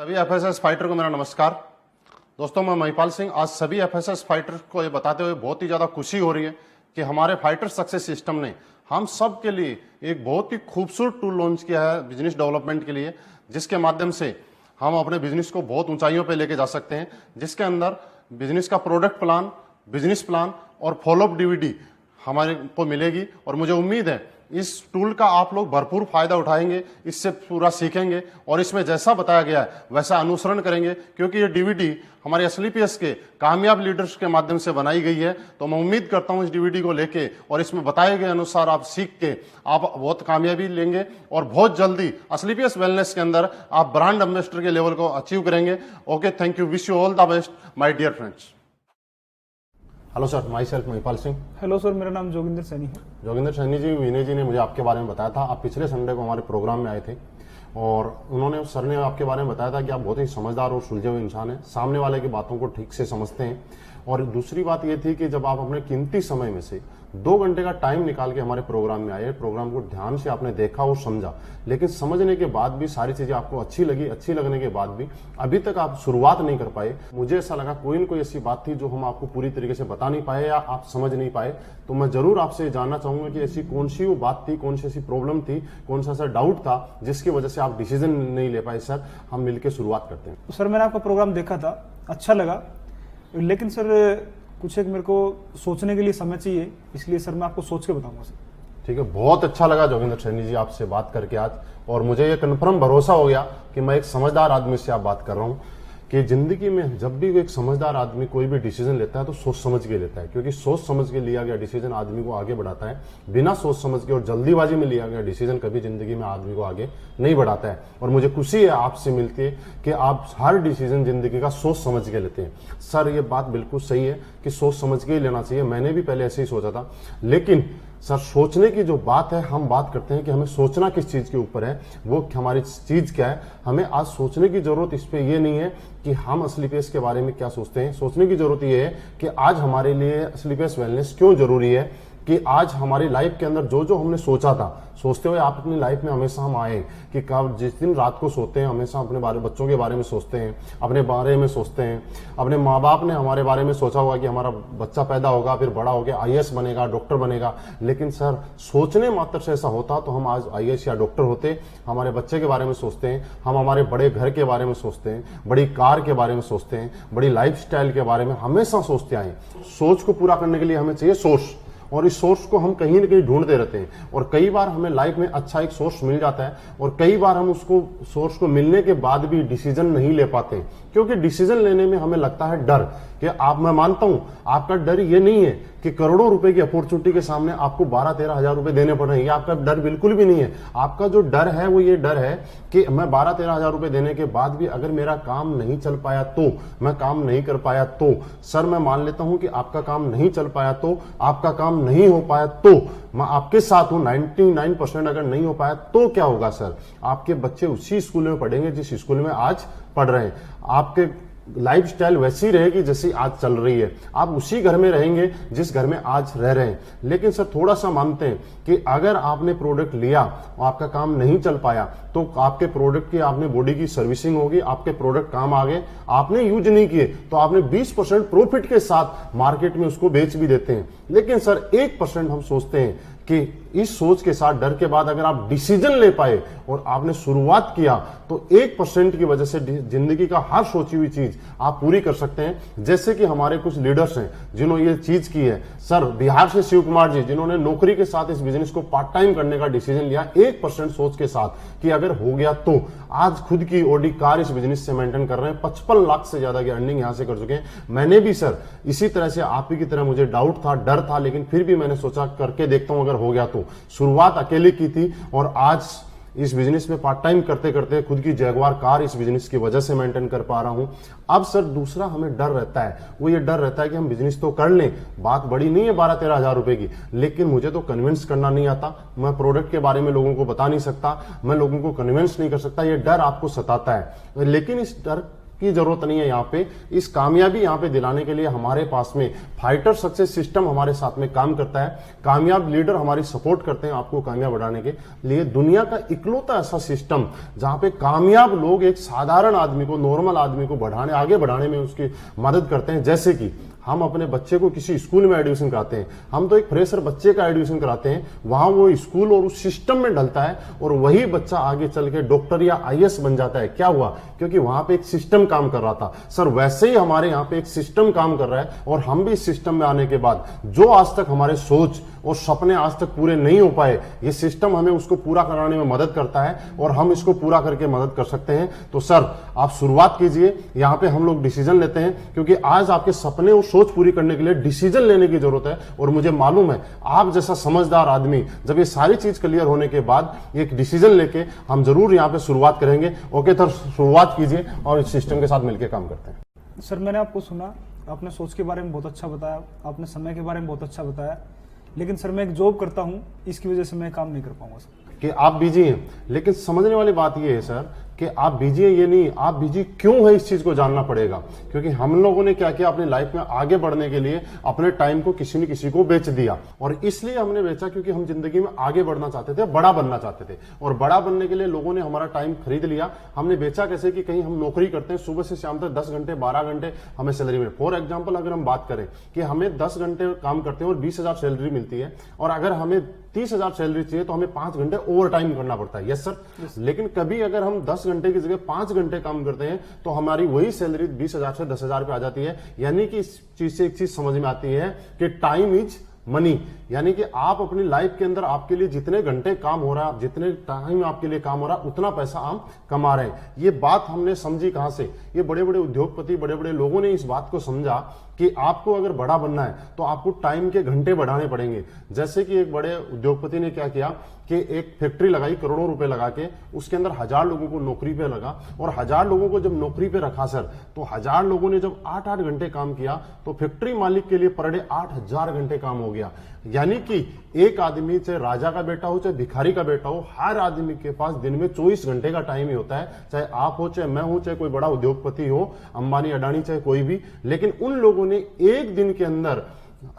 सभी FSS fighter को मेरा नमस्कार। दोस्तों, मैं महिपाल सिंह। आज सभी एफएसएस फाइटर को ये बताते हुए बहुत ही ज़्यादा खुशी हो रही है कि हमारे फाइटर सक्सेस सिस्टम ने हम सब के लिए एक बहुत ही खूबसूरत टूल लॉन्च किया है बिजनेस डेवलपमेंट के लिए, जिसके माध्यम से हम अपने बिजनेस को बहुत ऊंचाइयों पे लेके जा सकते हैं, जिसके अंदर बिजनेस का प्रोडक्ट प्लान, बिजनेस प्लान और फॉलोअप डीवीडी हमारे को मिलेगी। और मुझे उम्मीद है इस टूल का आप लोग भरपूर फायदा उठाएंगे, इससे पूरा सीखेंगे और इसमें जैसा बताया गया है वैसा अनुसरण करेंगे, क्योंकि ये डीवीडी हमारे एसएलपीएस के कामयाब लीडर्स के माध्यम से बनाई गई है। तो मैं उम्मीद करता हूं इस डीवीडी को लेके और इसमें बताए गए अनुसार आप सीख के आप बहुत कामयाबी लेंगे और बहुत जल्दी एसएलपीएस वेलनेस के अंदर आप ब्रांड एम्बेसडर के लेवल को अचीव करेंगे। Okay, thank you, wish you all the best my dear friends. Hello sir, myself Mahipal Singh. Hello sir, मेरा नाम जोगिंदर सैनी है। जोगिंदर सैनी जी, विनय जी ने मुझे आपके बारे में बताया था। आप पिछले संडे को हमारे प्रोग्राम में आए थे और सर ने आपके बारे में बताया था कि आप बहुत ही समझदार और सुलझे हुए इंसान हैं, सामने वाले की बातों को ठीक से समझते हैं। और दूसरी बात ये थी कि जब आप अपने कीमती समय में से 2 घंटे का टाइम निकाल के हमारे प्रोग्राम में आए, प्रोग्राम को ध्यान से आपने देखा और समझा, लेकिन समझने के बाद भी सारी चीजें आपको अच्छी लगी। अच्छी लगने के बाद भी अभी तक आप शुरुआत नहीं कर पाए। मुझे ऐसा लगा कोई न कोई ऐसी बात थी जो हम आपको पूरी तरीके से बता नहीं पाए या आप समझ नहीं पाए। तो मैं जरूर आपसे जानना चाहूंगा कि ऐसी कौन सी वो बात थी, कौन सी ऐसी प्रॉब्लम थी, कौन सा ऐसा डाउट था जिसकी वजह से आप डिसीजन नहीं ले पाए। सर, हम मिलकर शुरुआत करते हैं। सर, मैंने आपका प्रोग्राम देखा था, अच्छा लगा, लेकिन सर कुछ एक मेरे को सोचने के लिए समय चाहिए, इसलिए सर मैं आपको सोच के बताऊंगा सर। ठीक है, बहुत अच्छा लगा जोगिंदर सैनी जी आपसे बात करके आज, और मुझे ये कन्फर्म भरोसा हो गया कि मैं एक समझदार आदमी से आप बात कर रहा हूँ कि जिंदगी में जब भी एक समझदार आदमी कोई भी डिसीजन लेता है तो सोच समझ के लेता है, क्योंकि सोच समझ के लिया गया डिसीजन आदमी को आगे बढ़ाता है। बिना सोच समझ के और जल्दीबाजी में लिया गया डिसीजन कभी जिंदगी में आदमी को आगे नहीं बढ़ाता है। और मुझे खुशी है आपसे मिलके कि आप हर डिसीजन जिंदगी का सोच समझ के लेते हैं। सर, ये बात बिल्कुल सही है कि सोच समझ के ही लेना चाहिए। मैंने भी पहले ऐसे ही सोचा था, लेकिन सर सोचने की जो बात है, हम बात करते हैं कि हमें सोचना किस चीज के ऊपर है, वो हमारी चीज क्या है। हमें आज सोचने की जरूरत इस पे ये नहीं है कि हम एसएलपीएस के बारे में क्या सोचते हैं। सोचने की जरूरत ये है कि आज हमारे लिए एसएलपीएस वेलनेस क्यों जरूरी है, कि आज हमारी लाइफ के अंदर जो जो हमने सोचा था, सोचते हुए आप अपनी लाइफ में हमेशा हम आए कि कब जिस दिन रात को सोते हैं हमेशा अपने बच्चों के बारे में सोचते हैं, अपने बारे में सोचते हैं। अपने माँ बाप ने हमारे बारे में सोचा होगा कि हमारा बच्चा पैदा होगा, फिर बड़ा होकर आईएएस बनेगा, डॉक्टर बनेगा। लेकिन सर, सोचने मात्र से ऐसा होता तो हम आज आईएएस या डॉक्टर होते। हमारे बच्चे के बारे में सोचते हैं, हम हमारे बड़े घर के बारे में सोचते हैं, बड़ी कार के बारे में सोचते हैं, बड़ी लाइफस्टाइल के बारे में हमेशा सोचते आए। सोच को पूरा करने के लिए हमें चाहिए सोर्स, और इस सोर्स को हम कहीं न कहीं ढूंढते रहते हैं। और कई बार हमें लाइफ में अच्छा एक सोर्स मिल जाता है और कई बार हम उसको सोर्स को मिलने के बाद भी डिसीजन नहीं ले पाते, क्योंकि डिसीजन लेने में हमें लगता है डर। कि मैं मानता हूं आपका डर ये नहीं है कि करोड़ों रुपए की अपॉर्चुनिटी के सामने आपको 12-13 हजार रुपए देने पड़ रहे हैं, ये आपका डर बिल्कुल भी नहीं है। आपका जो डर है वो ये डर है कि मैं 12-13 हजार रुपए देने के बाद भी अगर मेरा काम नहीं चल पाया तो, मैं काम नहीं कर पाया तो। सर, मैं मान लेता हूं कि आपका काम नहीं चल पाया तो, आपका काम नहीं हो पाया तो, मैं आपके साथ हूं। 99% अगर नहीं हो पाया तो क्या होगा सर? आपके बच्चे उसी स्कूल में पढ़ेंगे जिस स्कूल में आज पढ़ रहे हैं, आपके लाइफस्टाइल वैसी रहेगी जैसी आज चल रही है, आप उसी घर में रहेंगे जिस घर में आज रह रहे हैं। लेकिन सर, थोड़ा सा मानते हैं कि अगर आपने प्रोडक्ट लिया और आपका काम नहीं चल पाया तो आपके प्रोडक्ट की आपने बॉडी की सर्विसिंग होगी, आपके प्रोडक्ट काम आ गए, आपने यूज नहीं किए तो आपने 20% प्रॉफिट के साथ मार्केट में उसको बेच भी देते हैं। लेकिन सर 1% हम सोचते हैं कि इस सोच के साथ, डर के बाद अगर आप डिसीजन ले पाए और आपने शुरुआत किया तो 1% की वजह से जिंदगी का हर सोची हुई चीज आप पूरी कर सकते हैं। जैसे कि हमारे कुछ लीडर्स हैं जिन्होंने ये चीज की है। सर, बिहार से शिव कुमार जी, जिन्होंने नौकरी के साथ इस बिजनेस को पार्ट टाइम करने का डिसीजन लिया 1% सोच के साथ कि अगर हो गया तो। आज खुद की ऑडी कार इस बिजनेस से मेंटेन कर रहे हैं, 55 लाख से ज्यादा की अर्निंग यहां से कर चुके हैं। मैंने भी सर इसी तरह से आप ही की तरह मुझे डाउट था, डर था, लेकिन फिर भी मैंने सोचा करके देखता हूं अगर हो गया तो। शुरुआत अकेले की थी और आज इस बिजनेस में पार्ट टाइम करते करते खुद की जैगवार कार इस बिजनेस की वजह से मेंटेन कर पा रहा हूं। अब सर दूसरा हमें डर रहता है, वो ये डर रहता है कि हम बिजनेस तो कर लें, बात बड़ी नहीं है 12-13 हजार रुपए की, लेकिन मुझे तो कन्विंस करना नहीं आता, मैं प्रोडक्ट के बारे में लोगों को बता नहीं सकता, मैं लोगों को कन्विंस नहीं कर सकता। ये डर आपको सताता है। लेकिन इस डर की जरूरत नहीं है। यहाँ पे इस कामयाबी यहाँ पे दिलाने के लिए हमारे पास में फाइटर सक्सेस सिस्टम हमारे साथ में काम करता है। कामयाब लीडर हमारी सपोर्ट करते हैं आपको कामयाब बढ़ाने के लिए। दुनिया का इकलौता ऐसा सिस्टम जहां पे कामयाब लोग एक साधारण आदमी को, नॉर्मल आदमी को आगे बढ़ाने में उसकी मदद करते हैं। जैसे कि हम अपने बच्चे को किसी स्कूल में एडमिशन कराते हैं, हम तो एक फ्रेशर बच्चे का एडमिशन कराते हैं, वहां वो स्कूल और उस सिस्टम में ढलता है और वही बच्चा आगे चल के डॉक्टर या आईएएस बन जाता है। क्या हुआ? क्योंकि वहां पे एक सिस्टम काम कर रहा था। सर वैसे ही हमारे यहाँ पे एक सिस्टम काम कर रहा है और हम भी इस सिस्टम में आने के बाद जो आज तक हमारे सोच और सपने आज तक पूरे नहीं हो पाए, ये सिस्टम हमें उसको पूरा कराने में मदद करता है और हम इसको पूरा करके मदद कर सकते हैं। तो सर आप शुरुआत कीजिए। यहाँ पे हम लोग डिसीजन लेते हैं क्योंकि आज आपके सपने और सोच पूरी करने के लिए डिसीजन लेने की जरूरत है। और मुझे मालूम है आप जैसा समझदार आदमी जब ये सारी चीज क्लियर होने के बाद एक डिसीजन लेके हम जरूर यहाँ पे शुरुआत करेंगे। ओके सर, शुरुआत कीजिए और इस सिस्टम के साथ मिलकर काम करते हैं। सर मैंने आपको सुना, आपने सोच के बारे में बहुत अच्छा बताया, आपने समय के बारे में बहुत अच्छा बताया, लेकिन सर मैं एक जॉब करता हूँ, इसकी वजह से मैं काम नहीं कर पाऊंगा सर। कि आप बिजी हैं, लेकिन समझने वाली बात ये है सर कि आप बिजी है ये नहीं, आप बिजी क्यों है इस चीज को जानना पड़ेगा। क्योंकि हम लोगों ने क्या किया, अपनी लाइफ में आगे बढ़ने के लिए अपने टाइम को किसी न किसी को बेच दिया। और इसलिए हमने बेचा क्योंकि हम जिंदगी में आगे बढ़ना चाहते थे, बड़ा बनना चाहते थे। और बड़ा बनने के लिए लोगों ने हमारा टाइम खरीद लिया। हमने बेचा कैसे कि कहीं हम नौकरी करते हैं, सुबह से शाम तक 10 घंटे 12 घंटे हमें सैलरी मिले। फॉर एग्जाम्पल अगर हम बात करें कि हमें 10 घंटे काम करते हैं और 20,000 सैलरी मिलती है, और अगर हमें 30,000 सैलरी चाहिए तो हमें 5 घंटे ओवर टाइम करना पड़ता है। Yes sir. लेकिन कभी अगर हम 10 घंटे की जगह 5 घंटे काम करते हैं तो हमारी वही सैलरी 20,000 से 10,000 पे आ जाती है। यानी कि इस चीज से एक चीज समझ में आती है कि टाइम इज मनी। यानी कि आप अपनी लाइफ के अंदर आपके लिए जितने घंटे काम हो रहा है, जितने टाइम आपके लिए काम हो रहा है, उतना पैसा आप कमा रहे हैं। ये बात हमने समझी कहां से? ये बड़े बड़े उद्योगपति, बड़े बड़े लोगों ने इस बात को समझा कि आपको अगर बड़ा बनना है तो आपको टाइम के घंटे बढ़ाने पड़ेंगे। जैसे कि एक बड़े उद्योगपति ने क्या किया कि एक फैक्ट्री लगाई करोड़ों रुपए लगा के, उसके अंदर 1000 लोगों को नौकरी पे लगा, और 1000 लोगों को जब नौकरी पे रखा सर, तो 1000 लोगों ने जब 8-8 घंटे काम किया तो फैक्ट्री मालिक के लिए पर डे 8000 घंटे काम हो गया। यानी कि एक आदमी, चाहे राजा का बेटा हो चाहे भिखारी का बेटा हो, हर आदमी के पास दिन में 24 घंटे का टाइम ही होता है। चाहे आप हो, चाहे मैं हूं, चाहे कोई बड़ा उद्योगपति हो, अंबानी अडानी, चाहे कोई भी। लेकिन उन लोगों ने एक दिन के अंदर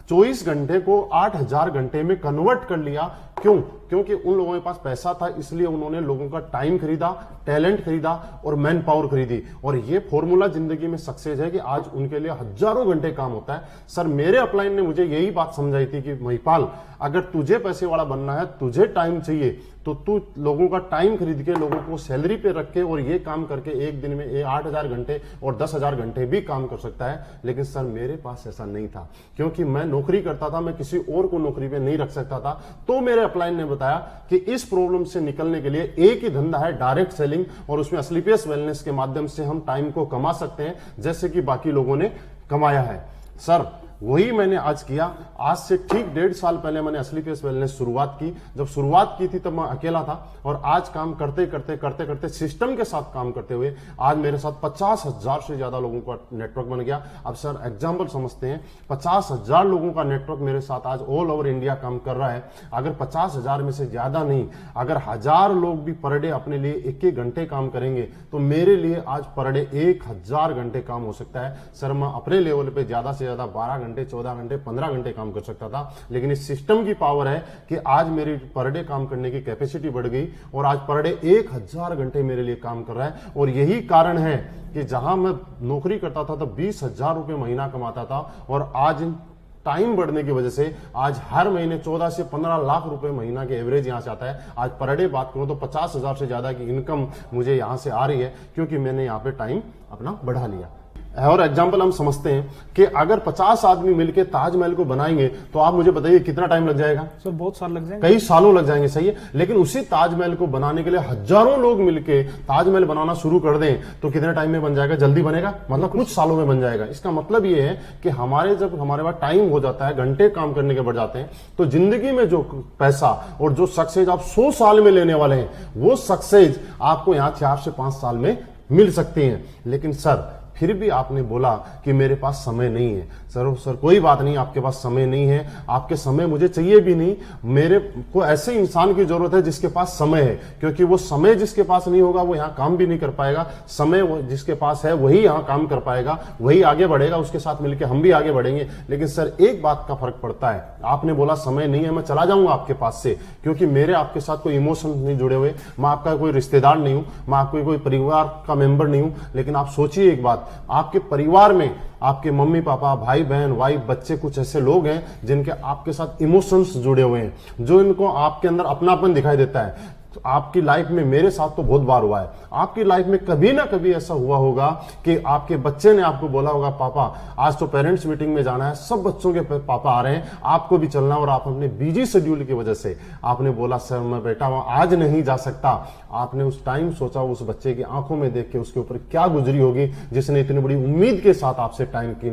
24 घंटे को 8000 घंटे में कन्वर्ट कर लिया। क्यों? क्योंकि उन लोगों के पास पैसा था, इसलिए उन्होंने लोगों का टाइम खरीदा, टैलेंट खरीदा और मैन पावर खरीदी। और ये फॉर्मूला जिंदगी में सक्सेस है कि आज उनके लिए हजारों घंटे काम होता है। सर मेरे अपलाइन ने मुझे यही बात समझाई थी कि महिपाल, अगर तुझे पैसे वाला बनना है, तुझे टाइम चाहिए, तो तू लोगों का टाइम खरीद के, लोगों को सैलरी पे रख के और ये काम करके एक दिन में 8000 घंटे और 10,000 घंटे भी काम कर सकता है। लेकिन सर मेरे पास ऐसा नहीं था, क्योंकि मैं नौकरी करता था, मैं किसी और को नौकरी पे नहीं रख सकता था। तो मेरे अपलाइन ने बताया कि इस प्रॉब्लम से निकलने के लिए एक ही धंधा है, डायरेक्ट सेलिंग, और उसमें असलीपियस वेलनेस के माध्यम से हम टाइम को कमा सकते हैं जैसे कि बाकी लोगों ने कमाया है। सर वही मैंने आज किया। आज से ठीक 1.5 साल पहले मैंने असलीपियस वेलनेस शुरुआत की। जब शुरुआत की थी तब मैं अकेला था, और आज काम करते करते सिस्टम के साथ काम करते हुए आज मेरे साथ 50,000 से ज्यादा लोगों का नेटवर्क बन गया। अब सर एग्जाम्पल समझते हैं, 50,000 लोगों का नेटवर्क मेरे साथ आज ऑल ओवर इंडिया काम कर रहा है। अगर 50,000 में से ज्यादा नहीं, अगर 1000 लोग भी पर डे अपने लिए 1-1 घंटे काम करेंगे तो मेरे लिए आज पर डे 1000 घंटे काम हो सकता है। सर मैं अपने लेवल पे ज्यादा से ज्यादा 12 घंटे, 14 घंटे, 15 घंटे काम कर सकता था, लेकिन इस सिस्टम की पावर है कि आज मेरी पर डे काम करने की कैपेसिटी बढ़ गई और आज पर डे 1000 घंटे मेरे लिए काम कर रहा है। और यही कारण है कि जहां मैं नौकरी करता था तब 20,000 रुपए महीना कमाता था, और आज टाइम बढ़ने की वजह से आज हर महीने 14 से 15 लाख रुपए महीना के एवरेज यहां से आता है। आज पर डे बात करूं तो 50,000 से ज्यादा की इनकम मुझे यहां से आ रही है, क्योंकि मैंने यहां पे टाइम अपना बढ़ा लिया। और एग्जाम्पल हम समझते हैं कि अगर 50 आदमी मिलकर ताजमहल को बनाएंगे तो आप मुझे बताइए कितना टाइम लग जाएगा? सर बहुत साल लग जाएंगे, कई सालों लग जाएंगे, सही है। लेकिन उसी ताजमहल को बनाने के लिए हजारों लोग मिलकर ताजमहल बनाना शुरू कर दें तो कितने टाइम में बन जाएगा? जल्दी बनेगा, मतलब कुछ सालों में बन जाएगा। इसका मतलब ये है कि जब हमारे पास टाइम हो जाता है, घंटे काम करने के बढ़ जाते हैं, तो जिंदगी में जो पैसा और जो सक्सेस आप 100 साल में लेने वाले हैं, वो सक्सेस आपको यहां 4 से 5 साल में मिल सकती है। लेकिन सर फिर भी आपने बोला कि मेरे पास समय नहीं है। सर कोई बात नहीं, आपके पास समय नहीं है, आपके समय मुझे चाहिए भी नहीं। मेरे को ऐसे इंसान की जरूरत है जिसके पास समय है, क्योंकि वो समय जिसके पास नहीं होगा वो यहाँ काम भी नहीं कर पाएगा। समय जिसके पास है वही यहाँ काम कर पाएगा, वही आगे बढ़ेगा, उसके साथ मिलकर हम भी आगे बढ़ेंगे। लेकिन सर एक बात का फर्क पड़ता है, आपने बोला समय नहीं है, मैं चला जाऊंगा आपके पास से, क्योंकि मेरे आपके साथ कोई इमोशन नहीं जुड़े हुए, मैं आपका कोई रिश्तेदार नहीं हूं, मैं आपको कोई परिवार का मेंबर नहीं हूं। लेकिन आप सोचिए एक बात, आपके परिवार में आपके मम्मी पापा, भाई बहन, वाइफ, बच्चे, कुछ ऐसे लोग हैं जिनके आपके साथ इमोशंस जुड़े हुए हैं, जो इनको आपके अंदर अपनापन दिखाई देता है। तो आपकी लाइफ में, मेरे साथ तो बहुत बार हुआ है, आपकी लाइफ में कभी ना कभी ऐसा हुआ होगा कि आपके बच्चे ने आपको बोला होगा, पापा आज तो पेरेंट्स मीटिंग में जाना है, सब बच्चों के पापा आ रहे हैं, आपको भी चलना, और आप अपने बिजी शेड्यूल की वजह से आपने बोला सर मैं बेटा आज नहीं जा सकता। आपने उस टाइम सोचा उस बच्चे की आंखों में देख के उसके ऊपर क्या गुजरी होगी जिसने इतनी बड़ी उम्मीद के साथ आपसे टाइम की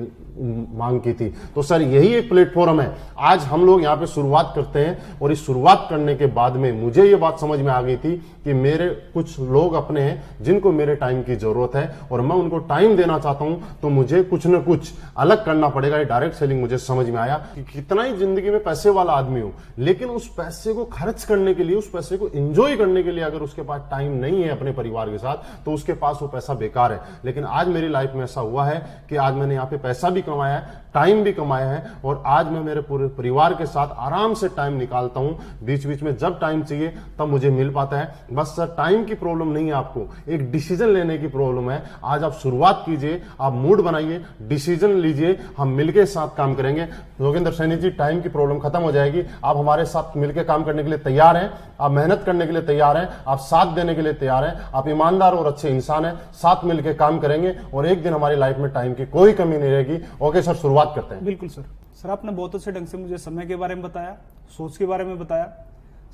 मांग की थी। तो सर यही एक प्लेटफॉर्म है, आज हम लोग यहाँ पे शुरुआत करते हैं, और इस शुरुआत करने के बाद में मुझे ये बात समझ में आ गई थी कि मेरे कुछ लोग अपने हैं जिनको मेरे टाइम की जरूरत है, और मैं उनको टाइम देना चाहता हूं, तो मुझे कुछ न कुछ अलग करना पड़ेगा। ये डायरेक्ट सेलिंग मुझे समझ में आया कि कितना ही जिंदगी में पैसे वाला आदमी हो, लेकिन उस पैसे को खर्च करने के लिए, उस पैसे को एंजॉय करने के लिए अगर उसके पास टाइम नहीं है अपने परिवार के साथ, तो उसके पास वो पैसा बेकार है। लेकिन आज मेरी लाइफ में ऐसा हुआ है कि आज मैंने यहाँ पे पैसा भी कमाया है, टाइम भी कमाया है, और आज मैं मेरे पूरे परिवार के साथ आराम से टाइम निकालता हूं। बीच बीच में जब टाइम चाहिए तब मुझे मिल पाता है। बस सर टाइम की प्रॉब्लम नहीं है, आपको एक डिसीजन लेने की प्रॉब्लम है। आज आप शुरुआत कीजिए, आप मूड बनाइए, डिसीजन लीजिए, हम मिलके साथ काम करेंगे। योगेंद्र सैनी जी, टाइम की प्रॉब्लम खत्म हो जाएगी। आप हमारे साथ मिलकर काम करने के लिए तैयार हैं, आप मेहनत करने के लिए तैयार हैं, आप साथ देने के लिए तैयार हैं, आप ईमानदार और अच्छे इंसान हैं, साथ मिलकर काम करेंगे और एक दिन हमारी लाइफ में टाइम की कोई कमी नहीं रहेगी। ओके सर, शुरुआत करते हैं। बिल्कुल सर आपने बहुत अच्छे ढंग से मुझे समय के बारे में बताया, सोच के बारे में बताया।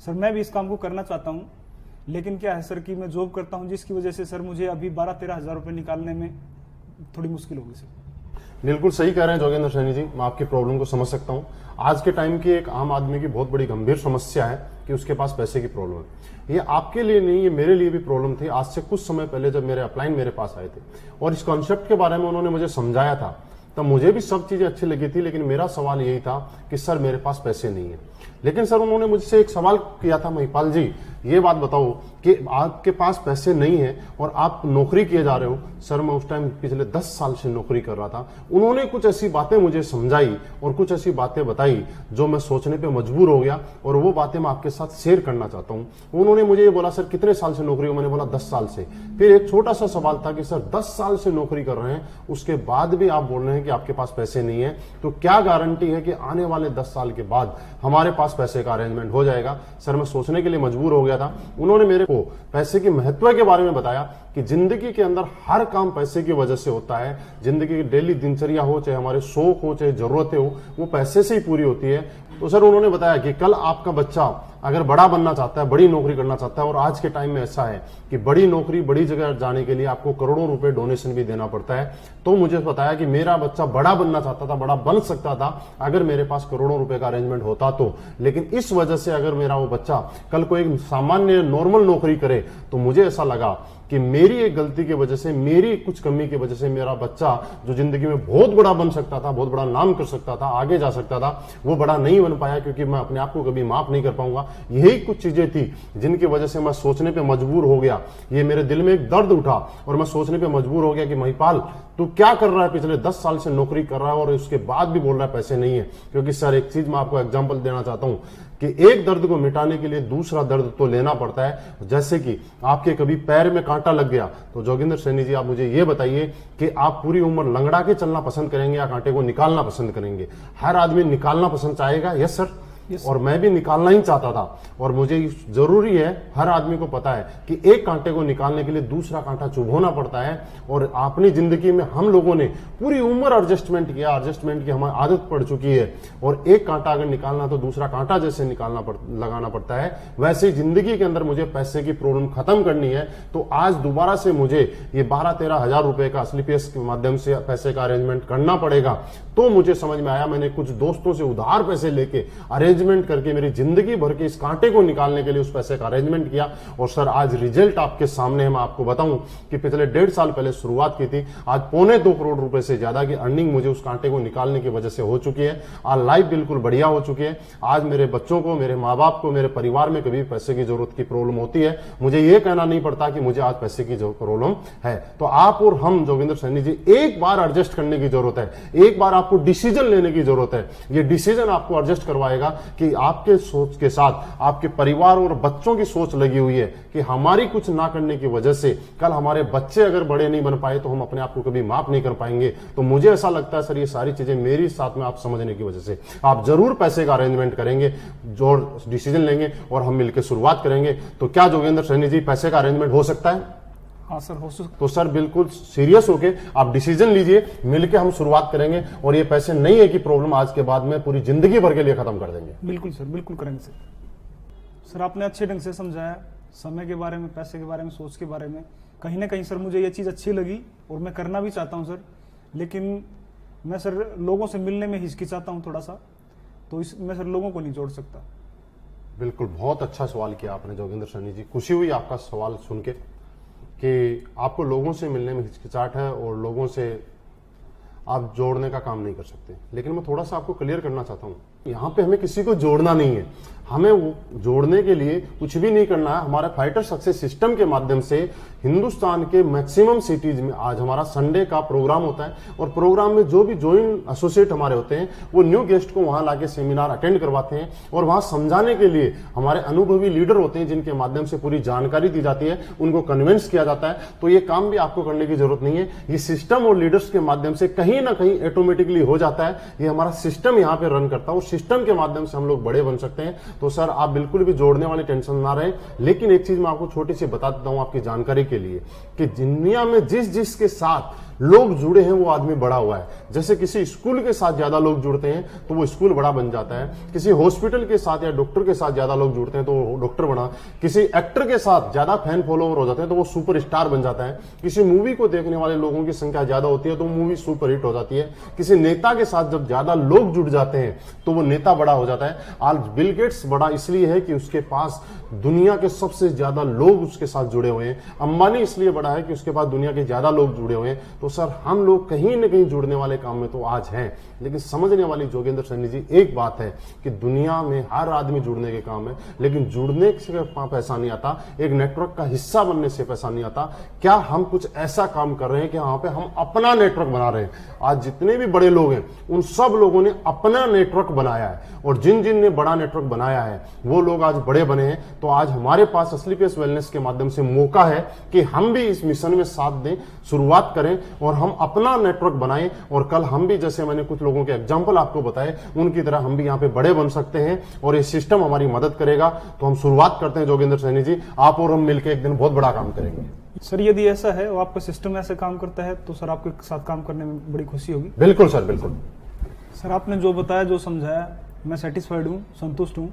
सर मैं भी इस काम को करना चाहता हूँ, लेकिन क्या है सर कि मैं जॉब करता हूँ, जिसकी वजह से सर मुझे अभी 12-13 हज़ार रुपये निकालने में थोड़ी मुश्किल होगी सर। बिल्कुल सही कह रहे हैं जोगेंद्र सैनी जी, मैं आपकी प्रॉब्लम को समझ सकता हूँ। आज के टाइम की एक आम आदमी की बहुत बड़ी गंभीर समस्या है कि उसके पास पैसे की प्रॉब्लम है। ये आपके लिए नहीं, ये मेरे लिए भी प्रॉब्लम थी। आज से कुछ समय पहले जब मेरे अपलाइन मेरे पास आए थे और इस कॉन्सेप्ट के बारे में उन्होंने मुझे समझाया था, तब मुझे भी सब चीजें अच्छी लगी थी, लेकिन मेरा सवाल यही था कि सर मेरे पास पैसे नहीं है। लेकिन सर उन्होंने मुझसे एक सवाल किया था, महिपाल जी ये बात बताओ कि आपके पास पैसे नहीं है और आप नौकरी किए जा रहे हो। सर मैं उस टाइम पिछले 10 साल से नौकरी कर रहा था। उन्होंने कुछ ऐसी बातें मुझे समझाई और कुछ ऐसी बातें बताई जो मैं सोचने पे मजबूर हो गया, और वो बातें मैं आपके साथ शेयर करना चाहता हूँ। उन्होंने मुझे ये बोला, सर कितने साल से नौकरी हो? मैंने बोला 10 साल से। फिर एक छोटा सा सवाल था कि सर 10 साल से नौकरी कर रहे हैं, उसके बाद भी आप बोल रहे हैं कि आपके पास पैसे नहीं है, तो क्या गारंटी है कि आने वाले 10 साल के बाद हमारे पास पैसे का अरेंजमेंट हो जाएगा? सर मैं सोचने के लिए मजबूर हो गया था। उन्होंने मेरे को पैसे के महत्व के बारे में बताया कि जिंदगी के अंदर हर काम पैसे की वजह से होता है। जिंदगी की डेली दिनचर्या हो, चाहे हमारे शौक हो, चाहे जरूरतें हो, वो पैसे से ही पूरी होती है। तो सर उन्होंने बताया कि कल आपका बच्चा अगर बड़ा बनना चाहता है, बड़ी नौकरी करना चाहता है, और आज के टाइम में ऐसा है कि बड़ी नौकरी, बड़ी जगह जाने के लिए आपको करोड़ों रुपए डोनेशन भी देना पड़ता है, तो मुझे बताया कि मेरा बच्चा बड़ा बनना चाहता था, बड़ा बन सकता था अगर मेरे पास करोड़ों रुपए का अरेंजमेंट होता तो। लेकिन इस वजह से अगर मेरा वो बच्चा कल को एक सामान्य नॉर्मल नौकरी करे, तो मुझे ऐसा लगा कि मेरी एक गलती की वजह से, मेरी कुछ कमी की वजह से मेरा बच्चा जो जिंदगी में बहुत बड़ा बन सकता था, बहुत बड़ा नाम कर सकता था, आगे जा सकता था, वो बड़ा नहीं बन पाया, क्योंकि मैं अपने आप को कभी माफ नहीं कर पाऊंगा। यही कुछ चीजें थी जिनकी वजह से मैं सोचने पे मजबूर हो गया। ये मेरे दिल में एक दर्द उठा और मैं सोचने पे मजबूर हो गया कि महिपाल तू क्या कर रहा है, पिछले 10 साल से नौकरी कर रहा है और उसके बाद भी बोल रहा है पैसे नहीं है। क्योंकि सर एक चीज मैं आपको एग्जांपल देना चाहता हूं कि एक दर्द को मिटाने के लिए दूसरा दर्द तो लेना पड़ता है। जैसे कि आपके कभी पैर में कांटा लग गया, तो जोगिंदर सैनी जी आप मुझे ये बताइए कि आप पूरी उम्र लंगड़ा के चलना पसंद करेंगे या कांटे को निकालना पसंद करेंगे? हर आदमी निकालना पसंद चाहेगा। यस सर, और मैं भी निकालना ही चाहता था। और मुझे जरूरी है, हर आदमी को पता है कि एक कांटे को निकालने के लिए दूसरा कांटा चुभोना पड़ता है। और अपनी जिंदगी में हम लोगों ने पूरी उम्र एडजस्टमेंट किया, एडजस्टमेंट की हमारी आदत पड़ चुकी है। और एक कांटा अगर निकालना तो दूसरा कांटा जैसे लगाना पड़ता है, वैसे जिंदगी के अंदर मुझे पैसे की प्रॉब्लम खत्म करनी है। तो आज दोबारा से मुझे ये 12-13 हजार रुपए का स्लीपियस के माध्यम से पैसे का अरेंजमेंट करना पड़ेगा। तो मुझे समझ में आया, मैंने कुछ दोस्तों से उधार पैसे लेके अरेंज अरेंजमेंट करके मेरी जिंदगी भर के इस कांटे को निकालने के लिए उस पैसे का अरेंजमेंट किया। और सर आज रिजल्ट आपके सामने है। मैं आपको बताऊं कि पिछले 1.5 साल पहले शुरुआत की थी, आज 2.25 करोड़ रुपए से ज्यादा की अर्निंग मुझे उस कांटे को निकालने की वजह से हो चुकी है। आज लाइफ बिल्कुल बढ़िया हो चुकी है। आज मेरे बच्चों को, मेरे माँ बाप को, मेरे परिवार में कभी पैसे की जरूरत की प्रॉब्लम होती है, मुझे ये कहना नहीं पड़ता कि मुझे आज पैसे की जो प्रॉब्लम है। तो आप और हम जोगिंदर सैनी जी एक बार एडजस्ट करने की जरूरत है, एक बार आपको डिसीजन लेने की जरूरत है। ये डिसीजन आपको एडजस्ट करवाएगा कि आपके सोच के साथ आपके परिवार और बच्चों की सोच लगी हुई है कि हमारी कुछ ना करने की वजह से कल हमारे बच्चे अगर बड़े नहीं बन पाए तो हम अपने आप को कभी माफ नहीं कर पाएंगे। तो मुझे ऐसा लगता है सर ये सारी चीजें मेरी साथ में आप समझने की वजह से आप जरूर पैसे का अरेंजमेंट करेंगे, जो डिसीजन लेंगे और हम मिलकर शुरुआत करेंगे। तो क्या जोगिंदर सैनी जी पैसे का अरेंजमेंट हो सकता है? हाँ सर, हो सकता। तो सर बिल्कुल सीरियस होके आप डिसीजन लीजिए, मिलके हम शुरुआत करेंगे। और ये पैसे नहीं है कि प्रॉब्लम आज के बाद में पूरी जिंदगी भर के लिए खत्म कर देंगे। बिल्कुल सर, बिल्कुल करेंगे सर। सर आपने अच्छे ढंग से समझाया, समय के बारे में, पैसे के बारे में, सोच के बारे में। कहीं ना कहीं सर मुझे ये चीज़ अच्छी लगी और मैं करना भी चाहता हूँ सर, लेकिन मैं सर लोगों से मिलने में हिचकिचाता हूँ थोड़ा सा, तो इस मैं सर लोगों को नहीं जोड़ सकता। बिल्कुल, बहुत अच्छा सवाल किया आपने जोगिंदर सैनी जी। खुशी हुई आपका सवाल सुन के कि आपको लोगों से मिलने में हिचकिचाहट है और लोगों से आप जोड़ने का काम नहीं कर सकते। लेकिन मैं थोड़ा सा आपको क्लियर करना चाहता हूँ, यहाँ पे हमें किसी को जोड़ना नहीं है, हमें वो जोड़ने के लिए कुछ भी नहीं करना है। हमारे फाइटर सक्सेस सिस्टम के माध्यम से हिंदुस्तान के मैक्सिमम सिटीज में आज हमारा संडे का प्रोग्राम होता है और प्रोग्राम में जो भी ज्वाइंट एसोसिएट हमारे होते हैं वो न्यू गेस्ट को वहां लाके सेमिनार अटेंड करवाते हैं और वहां समझाने के लिए हमारे अनुभवी लीडर होते हैं जिनके माध्यम से पूरी जानकारी दी जाती है, उनको कन्विंस किया जाता है। तो ये काम भी आपको करने की जरूरत नहीं है, ये सिस्टम और लीडर्स के माध्यम से कहीं ना कहीं ऑटोमेटिकली हो जाता है। ये हमारा सिस्टम यहाँ पे रन करता है और सिस्टम के माध्यम से हम लोग बड़े बन सकते हैं। तो सर आप बिल्कुल भी जोड़ने वाली टेंशन ना रहे। लेकिन एक चीज मैं आपको छोटी सी बता देता हूं आपकी जानकारी के लिए कि दुनिया में जिस के साथ लोग जुड़े हैं वो आदमी बड़ा हुआ है। जैसे किसी स्कूल के साथ ज्यादा लोग जुड़ते हैं तो वो स्कूल बड़ा बन जाता है, किसी हॉस्पिटल के साथ या डॉक्टर के साथ ज्यादा लोग जुड़ते हैं तो वो डॉक्टर बना, किसी एक्टर के साथ ज्यादा फैन फॉलोवर हो जाते हैं तो वो सुपर स्टार बन जाता है, किसी मूवी को देखने वाले लोगों की संख्या ज्यादा होती है तो मूवी सुपर हिट हो जाती है, किसी नेता के साथ जब ज्यादा लोग जुड़ जाते हैं तो वो नेता बड़ा हो जाता है। आज बिल गेट्स बड़ा इसलिए है कि उसके पास दुनिया के सबसे ज्यादा लोग उसके साथ जुड़े हुए हैं। अंबानी इसलिए बड़ा है कि उसके पास दुनिया के ज्यादा लोग जुड़े हुए हैं। तो सर हम लोग कहीं ना कहीं जुड़ने वाले काम में तो आज हैं, लेकिन समझने वाली जोगिंदर सैनी जी एक बात है कि दुनिया में हर आदमी जुड़ने के काम है, लेकिन जुड़ने से पैसा नहीं आता, एक नेटवर्क का हिस्सा बनने से पैसा नहीं आता। क्या हम कुछ ऐसा काम कर रहे हैं कि वहां पे हम अपना नेटवर्क बना रहे हैं? आज जितने भी बड़े लोग हैं उन सब लोगों ने अपना नेटवर्क बनाया है और जिन जिन ने बड़ा नेटवर्क बनाया है वो लोग आज बड़े बने हैं। तो आज हमारे पास असली पेस वेलनेस के माध्यम से मौका है कि हम भी इस मिशन में साथ दें, शुरुआत करें और हम अपना नेटवर्क बनाएं और कल हम भी, जैसे मैंने कुछ लोगों के एग्जांपल आपको बताए, उनकी तरह हम भी यहाँ पे बड़े बन सकते हैं और ये सिस्टम हमारी मदद करेगा। तो हम शुरुआत करते हैं जोगिंदर सैनी जी, आप और हम मिलकर एक दिन बहुत बड़ा काम करेंगे। सर यदि ऐसा है और आपका सिस्टम ऐसे काम करता है तो सर आपके साथ काम करने में बड़ी खुशी होगी। बिल्कुल सर, बिल्कुल। सर आपने जो बताया, जो समझाया, मैं सेटिस्फाइड हूँ, संतुष्ट हूँ।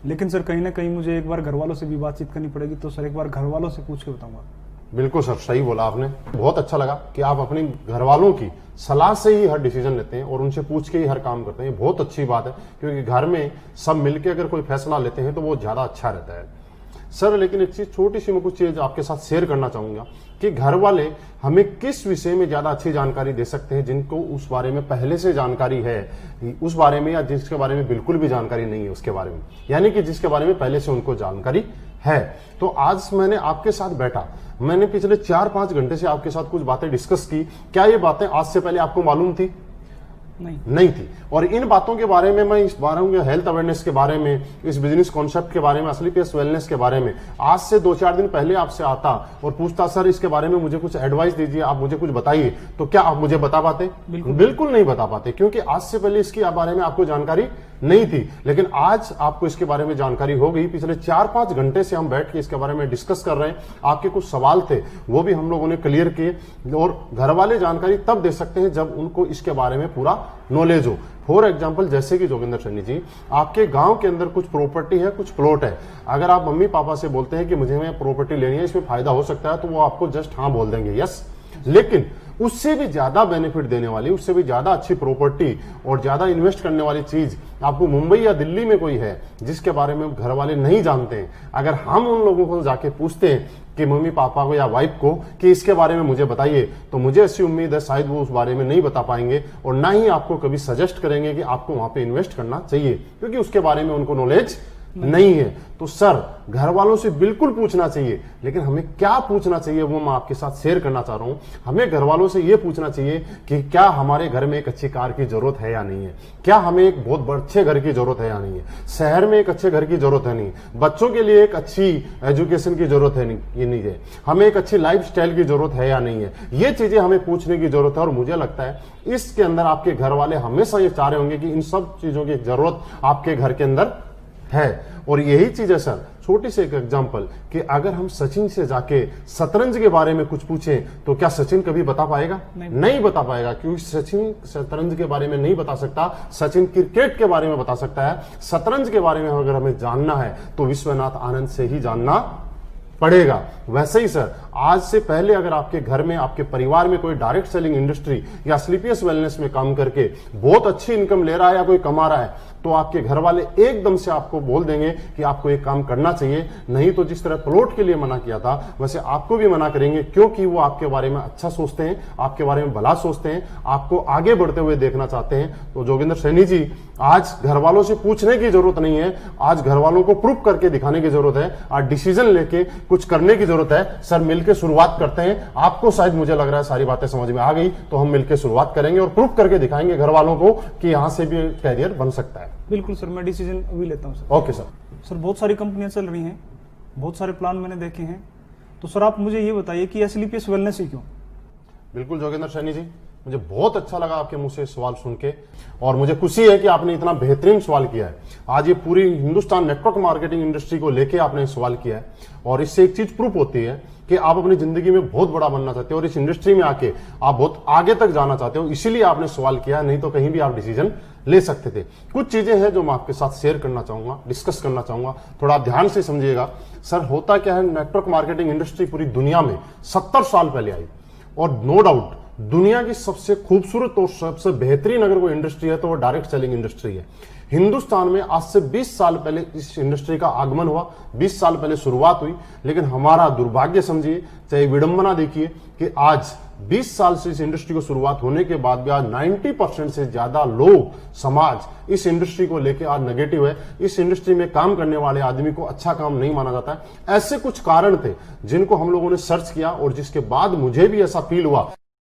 लेकिन सर कहीं ना कहीं मुझे एक बार घर वालों से भी बातचीत करनी पड़ेगी, तो सर एक बार घर वालों से पूछ के बताऊंगा। बिल्कुल सर, सही बोला आपने। बहुत अच्छा लगा कि आप अपने घर वालों की सलाह से ही हर डिसीजन लेते हैं और उनसे पूछ के ही हर काम करते हैं। बहुत अच्छी बात है, क्योंकि घर में सब मिलके अगर कोई फैसला लेते हैं तो वो ज्यादा अच्छा रहता है सर। लेकिन एक चीज, छोटी सी मैं कुछ चीज आपके साथ शेयर करना चाहूंगा कि घर वाले हमें किस विषय में ज्यादा अच्छी जानकारी दे सकते हैं, जिनको उस बारे में पहले से जानकारी है उस बारे में, या जिसके बारे में बिल्कुल भी जानकारी नहीं है उसके बारे में, यानी कि जिसके बारे में पहले से उनको जानकारी है। तो आज मैंने आपके साथ बैठा, मैंने पिछले 4-5 घंटे से आपके साथ कुछ बातें डिस्कस की। क्या ये बातें आज से पहले आपको मालूम थी? नहीं थी। और इन बातों के बारे में मैं इस बारे में, हेल्थ अवेयरनेस के बारे में, इस बिजनेस कॉन्सेप्ट के बारे में, असली पेस वेलनेस के बारे में आज से 2-4 दिन पहले आपसे आता और पूछता सर इसके बारे में मुझे कुछ एडवाइस दीजिए, आप मुझे कुछ बताइए, तो क्या आप मुझे बता पाते? बिल्कुल नहीं बता पाते, क्योंकि आज से पहले इसके बारे में आपको जानकारी नहीं थी। लेकिन आज आपको इसके बारे में जानकारी हो गई। पिछले 4-5 घंटे से हम बैठ के इसके बारे में डिस्कस कर रहे हैं। आपके कुछ सवाल थे वो भी हम लोगों ने क्लियर किए। और घर वाले जानकारी तब दे सकते हैं जब उनको इसके बारे में पूरा नॉलेज हो। फॉर एग्जाम्पल, जैसे कि जोगिंदर सैनी जी, आपके गांव के अंदर कुछ प्रॉपर्टी है, कुछ प्लॉट है। अगर आप मम्मी पापा से बोलते हैं कि मुझे मैं प्रॉपर्टी लेनी है, इसमें फायदा हो सकता है, तो वो आपको जस्ट हाँ बोल देंगे, यस। लेकिन उससे भी ज्यादा बेनिफिट देने वाली, उससे भी ज्यादा अच्छी प्रॉपर्टी और ज्यादा इन्वेस्ट करने वाली चीज आपको मुंबई या दिल्ली में कोई है जिसके बारे में घर वाले नहीं जानते हैं, अगर हम उन लोगों को जाके पूछते हैं कि मम्मी पापा को या वाइफ को कि इसके बारे में मुझे बताइए, तो मुझे ऐसी उम्मीद है शायद वो उस बारे में नहीं बता पाएंगे और ना ही आपको कभी सजेस्ट करेंगे कि आपको वहां पे इन्वेस्ट करना चाहिए, क्योंकि उसके बारे में उनको नॉलेज नहीं है। तो सर, घर वालों से बिल्कुल पूछना चाहिए, लेकिन हमें क्या पूछना चाहिए वो मैं आपके साथ शेयर करना चाह रहा हूं। हमें घर वालों से यह पूछना चाहिए कि क्या हमारे घर में एक अच्छी कार की जरूरत है या नहीं है, क्या हमें एक बहुत अच्छे घर की जरूरत है या नहीं है, शहर में एक अच्छे घर की जरूरत है नहीं, बच्चों के लिए एक अच्छी एजुकेशन की जरूरत है नहीं है, हमें एक अच्छी लाइफ स्टाइल की जरूरत है या नहीं है। ये चीजें हमें पूछने की जरूरत है और मुझे लगता है इसके अंदर आपके घर वाले हमेशा ये चाह रहे होंगे कि इन सब चीजों की जरूरत आपके घर के अंदर है। और यही चीज है सर, छोटी सी एक एग्जांपल कि अगर हम सचिन से जाके शतरंज के बारे में कुछ पूछें तो क्या सचिन कभी बता पाएगा? नहीं बता पाएगा, क्योंकि सचिन शतरंज के बारे में नहीं बता सकता, सचिन क्रिकेट के बारे में बता सकता है। शतरंज के बारे में अगर हमें जानना है तो विश्वनाथ आनंद से ही जानना पड़ेगा। वैसे ही सर, आज से पहले अगर आपके घर में, आपके परिवार में कोई डायरेक्ट सेलिंग इंडस्ट्री या स्लीपियस वेलनेस में काम करके बहुत अच्छी इनकम ले रहा है या कोई कमा रहा है, तो आपके घर वाले एकदम से आपको बोल देंगे कि आपको एक काम करना चाहिए। नहीं तो जिस तरह प्लॉट के लिए मना किया था वैसे आपको भी मना करेंगे, क्योंकि वो आपके बारे में अच्छा सोचते हैं, आपके बारे में भला सोचते हैं, आपको आगे बढ़ते हुए देखना चाहते हैं। तो जोगिंदर सैनी जी, आज घर वालों से पूछने की जरूरत नहीं है, आज घर वालों को प्रूफ करके दिखाने की जरूरत है, आज डिसीजन लेके कुछ करने की जरूरत है। सर, मिलकर शुरुआत करते हैं। आपको शायद मुझे लग रहा है सारी बातें समझ में आ गई, तो हम मिलकर शुरुआत करेंगे और प्रूफ करके दिखाएंगे घर वालों को कि यहां से भी कैरियर बन सकता है। बिल्कुल सर, मैं डिसीजन अभी लेता हूँ सर। Okay sir. सर, बहुत सारी कंपनियां चल रही हैं, बहुत सारे प्लान मैंने देखे हैं, तो सर आप मुझे ये बताइए कि स्लीपियस वेलनेस ही क्यों? बिल्कुल जोगिंदर सैनी जी, मुझे बहुत अच्छा लगा आपके मुंह से सवाल सुन के, और मुझे खुशी है कि आपने इतना बेहतरीन सवाल किया है। आज ये पूरी हिंदुस्तान नेटवर्क मार्केटिंग इंडस्ट्री को लेके आपने सवाल किया है, और इससे एक चीज प्रूफ होती है कि आप अपनी जिंदगी में बहुत बड़ा बनना चाहते हो और इस इंडस्ट्री में आके आप बहुत आगे तक जाना चाहते हो, इसीलिए आपने सवाल किया, नहीं तो कहीं भी आप डिसीजन ले सकते थे। कुछ चीजें हैं जो मैं आपके साथ शेयर करना चाहूंगा, डिस्कस करना चाहूंगा, थोड़ा आप ध्यान से समझिएगा। सर, होता क्या है, नेटवर्क मार्केटिंग इंडस्ट्री पूरी दुनिया में 70 साल पहले आई, और नो डाउट दुनिया की सबसे खूबसूरत और सबसे बेहतरीन अगर कोई इंडस्ट्री है तो वो डायरेक्ट सेलिंग इंडस्ट्री है। हिंदुस्तान में आज से 20 साल पहले इस इंडस्ट्री का आगमन हुआ, 20 साल पहले शुरुआत हुई, लेकिन हमारा दुर्भाग्य समझिए, चाहे विडंबना देखिए कि आज 20 साल से इस इंडस्ट्री को शुरुआत होने के बाद भी आज 90% से ज्यादा लोग, समाज इस इंडस्ट्री को लेकर आज नेगेटिव है। इस इंडस्ट्री में काम करने वाले आदमी को अच्छा काम नहीं माना जाता है। ऐसे कुछ कारण थे जिनको हम लोगों ने सर्च किया और जिसके बाद मुझे भी ऐसा फील हुआ